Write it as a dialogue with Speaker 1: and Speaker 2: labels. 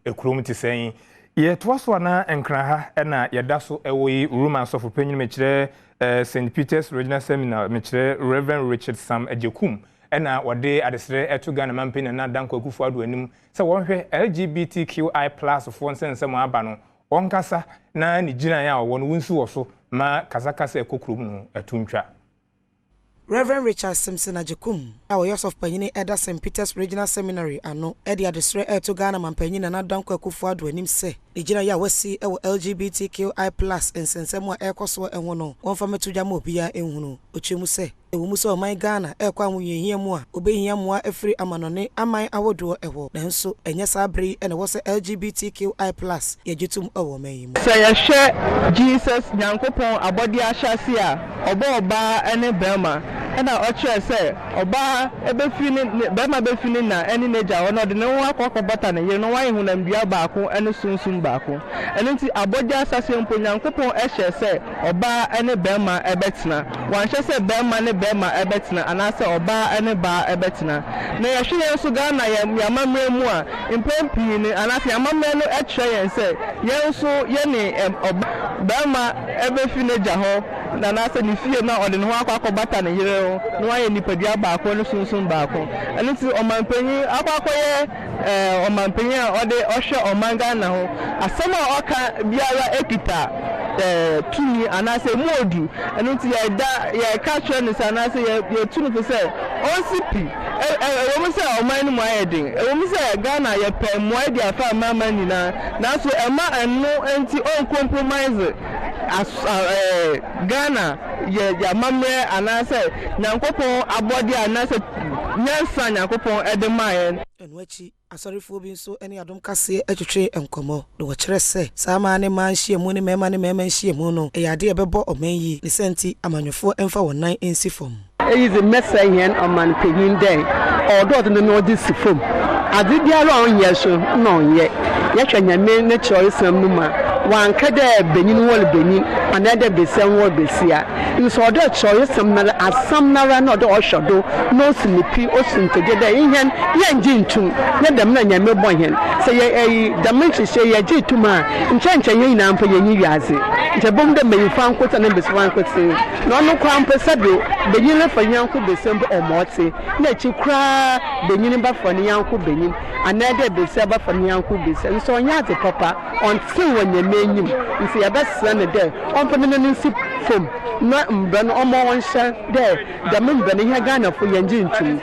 Speaker 1: ekrom ti sɛn ye toaso na enkran ha na yɛda so ɛwɔ Romans of Opinion mechire St. Peter's Regional Seminar mechire Reverend Richard Sam Ajekum na wode adesere eto Ghana mampeni na danko Akuffo-Addo anim sɛ wɔhwɛ LGBTQI+ fo nsensɛm aba no onkasa na ni gina ya wɔ no wunsu wɔ so ma kasakasa ekokrom no atuntwa.
Speaker 2: Reverend Richard Simpson Ajekum, our Youth of Panyini Eda St. Peter's Regional Seminary, ano Eddie Adesre to Ghana Mampanyini na danko Akuffo-Addo anim se Nigeria ya wasi ewo LGBTQI+ nsensɛm a ɛkɔso ɛho no wɔmfa metugya ma obia ehunu ochemu se ewo mu so ɔman Ghana ɛkɔ ahoyehia mu a obehia mu a afiri amanone aman awodo ɛwɔ nanso ɛnyɛ saa bere ɛna wɔ sɛ LGBTQI+ yɛgyetum ɛwɔ man yi mu
Speaker 3: sɛ yɛhwɛ Jesus nyankopɔn abɔde ahyase a ɔba ɛne bɛrima ɛna ɔkyerɛ sɛ ɔba ɛbɛfi ne bɛrima bɛfi ne na ɛne n'agya ɔno de ne ho akɔkɔbata ne yere no wayɛ hunamdua baako ɛne sunsun baako ɛno nti abɔde ahyase mpo nyankopɔn ɛhyɛ sɛ ɔba ɛne bɛrima ɛbɛtena wanhyɛ sɛ bɛrima ne bɛrima ɛbɛtena anaasɛ ɔba ɛne ba ɛbɛtena na yɛhwɛ yɛn so Ghana yɛamammerɛ mu a mpɛmpii ne anaasɛ yɛamammerɛ no ɛkyerɛ yɛn sɛ yɛn so yɛne bɛrima ɛbɛfi n'agya hɔ na anaasɛ ne fie na ɔde ne ho akɔbata ne yere ho na wayɛ nipadua baako ne sunsun baako ɛno nti ɔmanpanyin akɔyɛ ɔmanpanyin a ɔde ɔhwɛ ɔman Ghana ho asɛm a ɔka biara ekita tumi anaasɛ modu ɛno nti yɛka kyerɛ ne sɛ anaasɛ yɛtu no sɛ ɔnsipi ɛwɔ mu sɛ ɔman no mu ayɛ den ɛwɔ mu sɛ Ghana yɛpɛ mmoa di afa amama nyinaa nanso ɛma ɛno nti ɔncompromise Ghana yɛamammerɛ anaasɛ nyankopɔn abɔde anaasɛ nyansa nyankopɔn ɛde maayɛ
Speaker 2: ɛno akyi asɔrefoɔ bi nso ɛne Adom Kasee atwetwe nkɔmmɔ na wɔkyerɛ sɛ saa maa ne maa nhyiamu ne mɛma nhyiamu no ɛyɛ ade ɛbɛbɔ ɔman yi ne sɛ nti amanyɔfoɔ ɛmfa wɔn nan nsi fam
Speaker 4: ɛyi ze mɛsɛ yɛn ɔman panyin dɛ ɔdɔɔdo ne ɔde si fam ade biara a ɔnyɛ so na ɔnyɛ yɛhwɛ nyame ne kyerɛwsɛm no mu a wanka dɛ benyin wɔ benyin anaa dɛ besɛm wɔ besia nso ɔdɔ kyerɛwsɛm na asam nara na ɔdɔ ɔhwɛ do na osinipi osintege dɛ yɛn yɛngye ntum ne dɛm na nyame bɔ yɛn sɛ yɛ dɛm nhyehyɛ yɛgye tum a nkyɛnkyɛn yɛn nyinaa mpo yɛnyi wiase nkyɛ bom dɛ mɛyifa nkota ne besiwa nkota na ɔno kwa mpo sɛ do benyin ne fa yanko besɛm bɔ ɔmɔte na akyi koraa benyin ba fa ne yanko benyin anaa dɛ besia ba fa ne yanko besia nso ɔnyɛ ade papa ɔnte wɔ nyame enyim nso yɛbɛsrɛ ne dɛ ɔmpo ne ne nsi fom na mbɛ no ɔmɔ wɔnhyɛ dɛ dɛm mbɛ ne yɛ Ghana fo yɛngye ntum